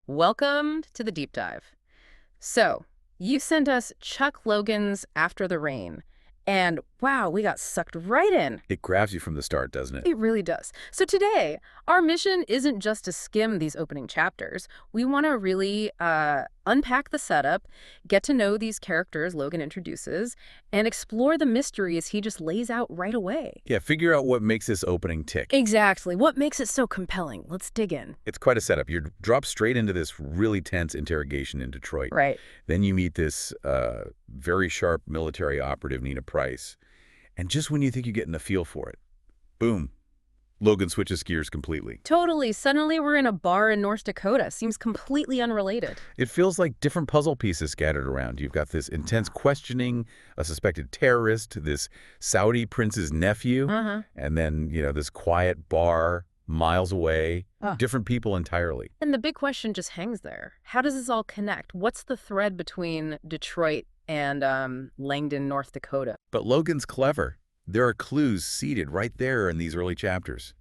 Welcome to the deep dive. So, you sent us Chuck Logan's After the Rain, and wow, we got sucked right in. It grabs you from the start, doesn't it? It really does. So today, our mission isn't just to skim these opening chapters. We want to really unpack the setup, get to know these characters Logan introduces, and explore the mysteries he just lays out right away. Yeah, figure out what makes this opening tick. Exactly. What makes it so compelling? Let's dig in. It's quite a setup. You're dropped straight into this really tense interrogation in Detroit. Right. Then you meet this very sharp military operative, Nina Pryce. And just when you think you're getting a feel for it, boom, Logan switches gears completely. Totally. Suddenly we're in a bar in North Dakota. Seems completely unrelated. It feels like different puzzle pieces scattered around. You've got this intense questioning, a suspected terrorist, this Saudi prince's nephew, and then, this quiet bar miles away, different people entirely. And the big question just hangs there. How does this all connect? What's the thread between Detroit and Langdon, North Dakota? But Logan's clever. There are clues seated right there in these early chapters.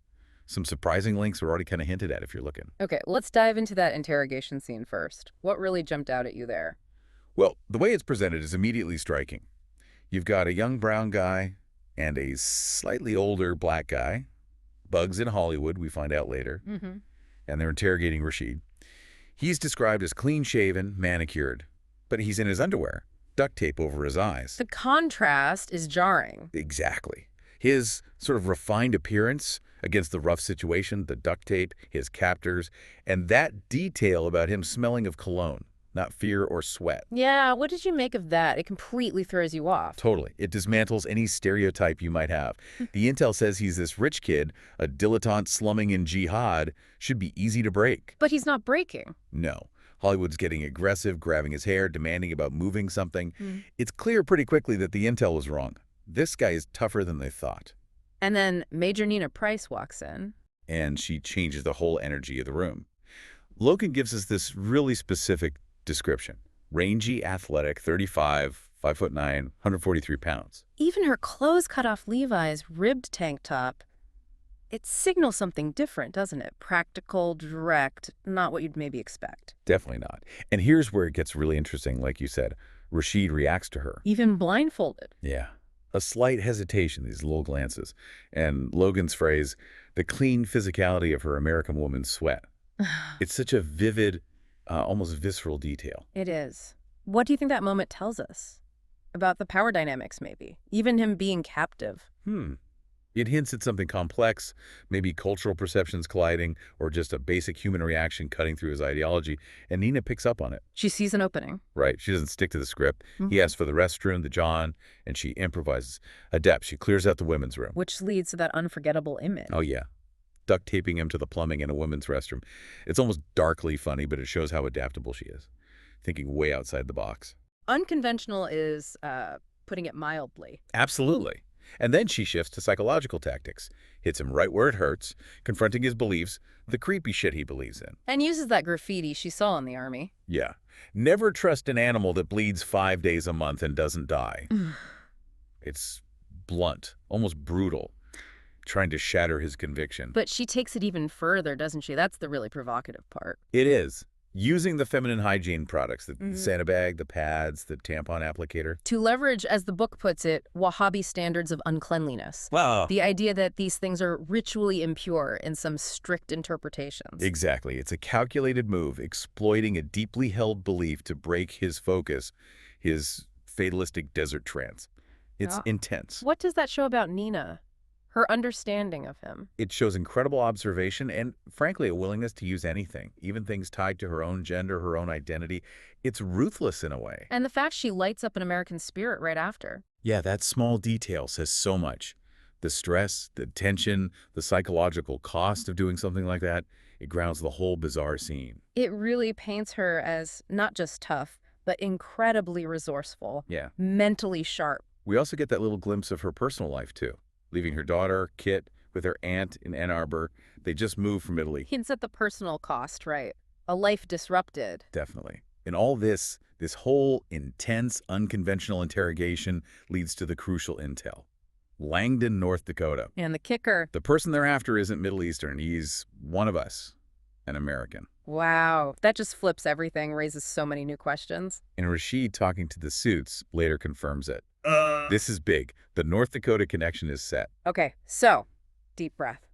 Some surprising links are already kind of hinted at if you're looking. Okay, let's dive into that interrogation scene first. What really jumped out at you there? Well, the way it's presented is immediately striking. You've got a young brown guy and a slightly older black guy. Bugs in Hollywood, we find out later. And they're interrogating Rashid. He's described as clean-shaven, manicured, but he's in his underwear, duct tape over his eyes. The contrast is jarring. Exactly. His sort of refined appearance against the rough situation, the duct tape, his captors, and that detail about him smelling of cologne, not fear or sweat. Yeah, what did you make of that? It completely throws you off. Totally. It dismantles any stereotype you might have. The intel says he's this rich kid, a dilettante slumming in jihad, should be easy to break. But he's not breaking. No. Hollywood's getting aggressive, grabbing his hair, demanding about moving something. It's clear pretty quickly that the intel was wrong. This guy is tougher than they thought. And then Major Nina Pryce walks in. And she changes the whole energy of the room. Logan gives us this really specific description. Rangy, athletic, 35, 5'9", 143 pounds. Even her clothes cut off Levi's ribbed tank top. It signals something different, doesn't it? Practical, direct, not what you'd maybe expect. Definitely not. And here's where it gets really interesting, like you said. Rashid reacts to her. Even blindfolded. Yeah. A slight hesitation, these little glances. And Logan's phrase, the clean physicality of her American woman's sweat. It's such a vivid, almost visceral detail. It is. What do you think that moment tells us? About the power dynamics, maybe? Even him being captive. It hints at something complex, maybe cultural perceptions colliding, or just a basic human reaction cutting through his ideology, and Nina picks up on it. She sees an opening. Right. She doesn't stick to the script. He asks for the restroom, the John, and she improvises. Adept. She clears out the women's room. Which leads to that unforgettable image. Oh, yeah. Duct taping him to the plumbing in a women's restroom. It's almost darkly funny, but it shows how adaptable she is. Thinking way outside the box. Unconventional is putting it mildly. Absolutely. And then she shifts to psychological tactics. Hits him right where it hurts, confronting his beliefs, the creepy shit he believes in. And uses that graffiti she saw in the army. Yeah. Never trust an animal that bleeds 5 days a month and doesn't die. It's blunt, almost brutal, trying to shatter his conviction. But she takes it even further, doesn't she? That's the really provocative part. It is. Using the feminine hygiene products, the sandbag, the pads, the tampon applicator. To leverage, as the book puts it, Wahhabi standards of uncleanliness. Wow. The idea that these things are ritually impure in some strict interpretations. Exactly. It's a calculated move, exploiting a deeply held belief to break his focus, his fatalistic desert trance. It's intense. What does that show about Nina? Her understanding of him. It shows incredible observation and, frankly, a willingness to use anything, even things tied to her own gender, her own identity. It's ruthless in a way. And the fact she lights up an American spirit right after. Yeah, that small detail says so much. The stress, the tension, the psychological cost of doing something like that, it grounds the whole bizarre scene. It really paints her as not just tough, but incredibly resourceful. Yeah. Mentally sharp. We also get that little glimpse of her personal life, too. Leaving her daughter, Kit, with her aunt in Ann Arbor. They just moved from Italy. Hints at the personal cost, right? A life disrupted. Definitely. In all this whole intense, unconventional interrogation leads to the crucial intel. Langdon, North Dakota. And the kicker. The person they're after isn't Middle Eastern. He's one of us. an American. Wow, that just flips everything, raises so many new questions. And Rashid, talking to the suits, later confirms it. This is big. The North Dakota connection is set. Okay, so, deep breath.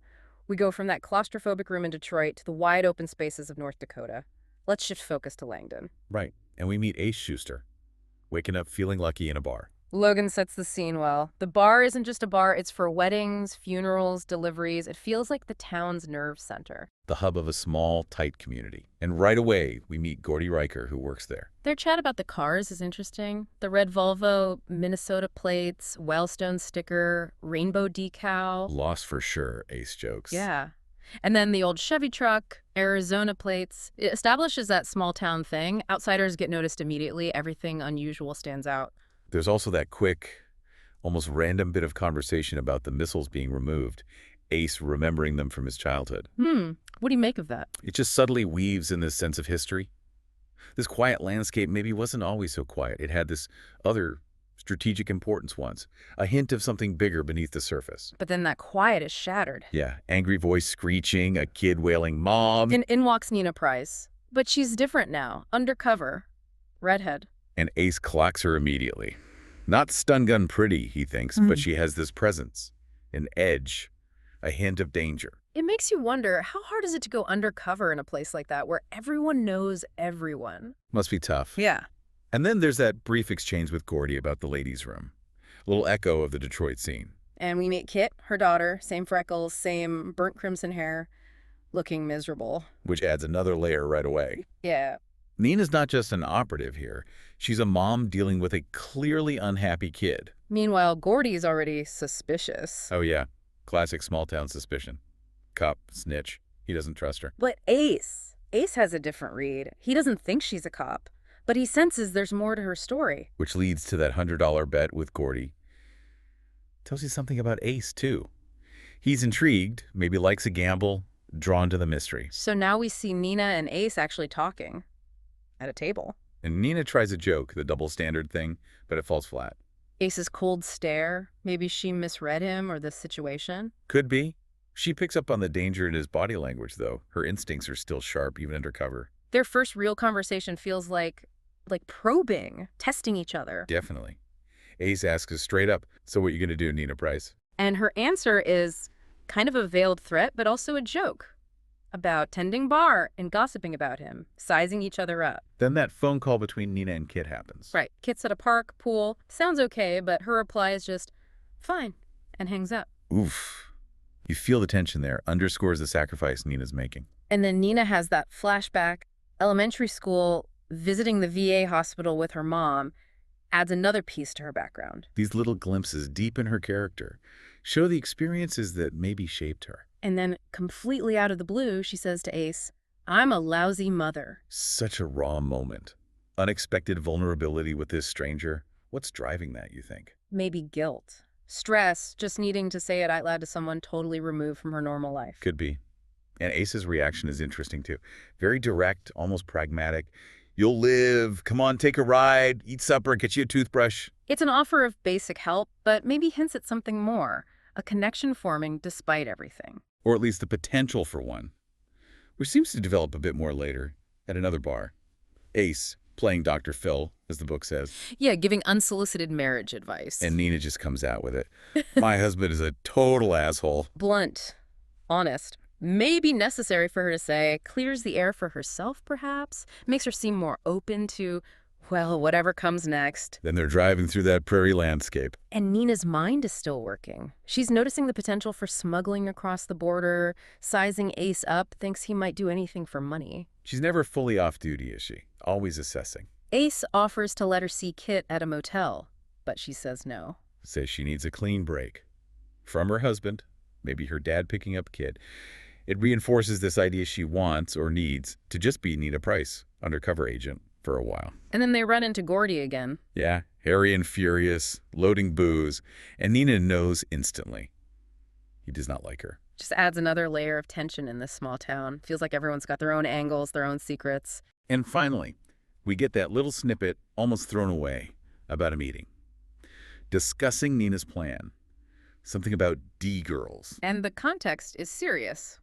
We go from that claustrophobic room in Detroit to the wide open spaces of North Dakota. Let's shift focus to Langdon. Right. And we meet Ace Shuster, waking up feeling lucky in a bar. Logan sets the scene well. The bar isn't just a bar, it's for weddings, funerals, deliveries. It feels like the town's nerve center. The hub of a small, tight community. And right away, we meet Gordy Riker, who works there. Their chat about the cars is interesting. The red Volvo, Minnesota plates, Wellstone sticker, rainbow decal. Lost for sure, Ace jokes. Yeah. And then the old Chevy truck, Arizona plates. It establishes that small town thing. Outsiders get noticed immediately. Everything unusual stands out. There's also that quick, almost random bit of conversation about the missiles being removed, Ace remembering them from his childhood. What do you make of that? It just subtly weaves in this sense of history. This quiet landscape maybe wasn't always so quiet. It had this other strategic importance once, a hint of something bigger beneath the surface. But then that quiet is shattered. Yeah, angry voice screeching, a kid wailing, "Mom!" And in walks Nina Pryce. But she's different now, undercover, redhead. And Ace clocks her immediately. Not stun gun pretty, he thinks, but she has this presence, an edge, a hint of danger. It makes you wonder, how hard is it to go undercover in a place like that where everyone knows everyone? Must be tough. Yeah. And then there's that brief exchange with Gordy about the ladies' room. A little echo of the Detroit scene. And we meet Kit, her daughter, same freckles, same burnt crimson hair, looking miserable. Which adds another layer right away. Yeah. Nina's not just an operative here. She's a mom dealing with a clearly unhappy kid. Meanwhile, Gordy's already suspicious. Oh yeah, classic small-town suspicion. Cop, snitch. He doesn't trust her. But Ace has a different read. He doesn't think she's a cop, but he senses there's more to her story. Which leads to that $100 bet with Gordy. Tells you something about Ace, too. He's intrigued, maybe likes a gamble, drawn to the mystery. So now we see Nina and Ace actually talking at a table. And Nina tries a joke, the double standard thing, but it falls flat. Ace's cold stare, maybe she misread him or the situation. Could be. She picks up on the danger in his body language, though. Her instincts are still sharp, even undercover. Their first real conversation feels like probing, testing each other. Definitely. Ace asks us straight up, "So what you gonna do, Nina Pryce?" And her answer is kind of a veiled threat, but also a joke about tending bar and gossiping about him, sizing each other up. Then that phone call between Nina and Kit happens. Right. Kit's at a park, pool. Sounds okay, but her reply is just, fine, and hangs up. Oof. You feel the tension there, underscores the sacrifice Nina's making. And then Nina has that flashback, elementary school, visiting the VA hospital with her mom, adds another piece to her background. These little glimpses deepen her character, show the experiences that maybe shaped her. And then, completely out of the blue, she says to Ace, "I'm a lousy mother." Such a raw moment. Unexpected vulnerability with this stranger. What's driving that, you think? Maybe guilt. Stress, just needing to say it out loud to someone totally removed from her normal life. Could be. And Ace's reaction is interesting, too. Very direct, almost pragmatic. "You'll live. Come on, take a ride. Eat supper. Get you a toothbrush." It's an offer of basic help, but maybe hints at something more. A connection forming despite everything. Or at least the potential for one. Which seems to develop a bit more later, at another bar. Ace, playing Dr. Phil, as the book says. Yeah, giving unsolicited marriage advice. And Nina just comes out with it. "My husband is a total asshole." Blunt. Honest. Maybe necessary for her to say. Clears the air for herself, perhaps. Makes her seem more open to, well, whatever comes next. Then they're driving through that prairie landscape. And Nina's mind is still working. She's noticing the potential for smuggling across the border, sizing Ace up, thinks he might do anything for money. She's never fully off duty, is she? Always assessing. Ace offers to let her see Kit at a motel, but she says no. Says she needs a clean break. From her husband, maybe her dad picking up Kit. It reinforces this idea she wants or needs to just be Nina Pryce, undercover agent, for a while. And then they run into Gordy again. Yeah, hairy and furious, loading booze, and Nina knows instantly. He does not like her. Just adds another layer of tension in this small town. Feels like everyone's got their own angles, their own secrets. And finally, we get that little snippet, almost thrown away, about a meeting. Discussing Nina's plan. Something about D-girls. And the context is serious.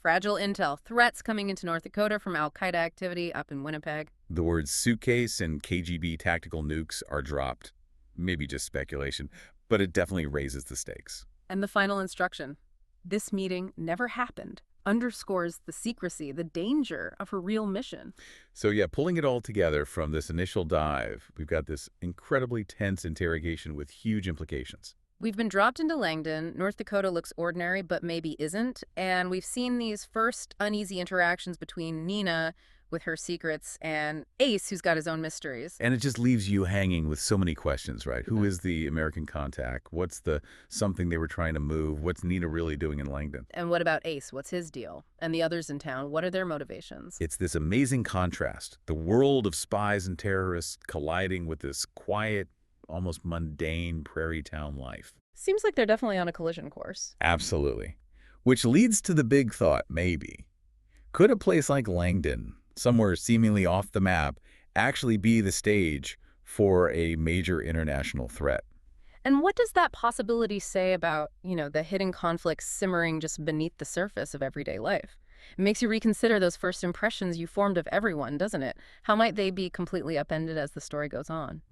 fragile intel, threats coming into North Dakota from al-Qaeda activity up in Winnipeg. The words suitcase and KGB tactical nukes are dropped. Maybe just speculation, but it definitely raises the stakes. And the final instruction, this meeting never happened, underscores the secrecy, the danger of her real mission. So yeah, pulling it all together from this initial dive, we've got this incredibly tense interrogation with huge implications. We've been dropped into Langdon. North Dakota looks ordinary, but maybe isn't. And we've seen these first uneasy interactions between Nina, with her secrets, and Ace, who's got his own mysteries. And it just leaves you hanging with so many questions, right? Who is the American contact? What's the something they were trying to move? What's Nina really doing in Langdon? And what about Ace? What's his deal? And the others in town, what are their motivations? It's this amazing contrast. The world of spies and terrorists colliding with this quiet, almost mundane prairie town life. Seems like they're definitely on a collision course. Absolutely. Which leads to the big thought, maybe. Could a place like Langdon, somewhere seemingly off the map, actually be the stage for a major international threat? And what does that possibility say about, the hidden conflicts simmering just beneath the surface of everyday life? It makes you reconsider those first impressions you formed of everyone, doesn't it? How might they be completely upended as the story goes on?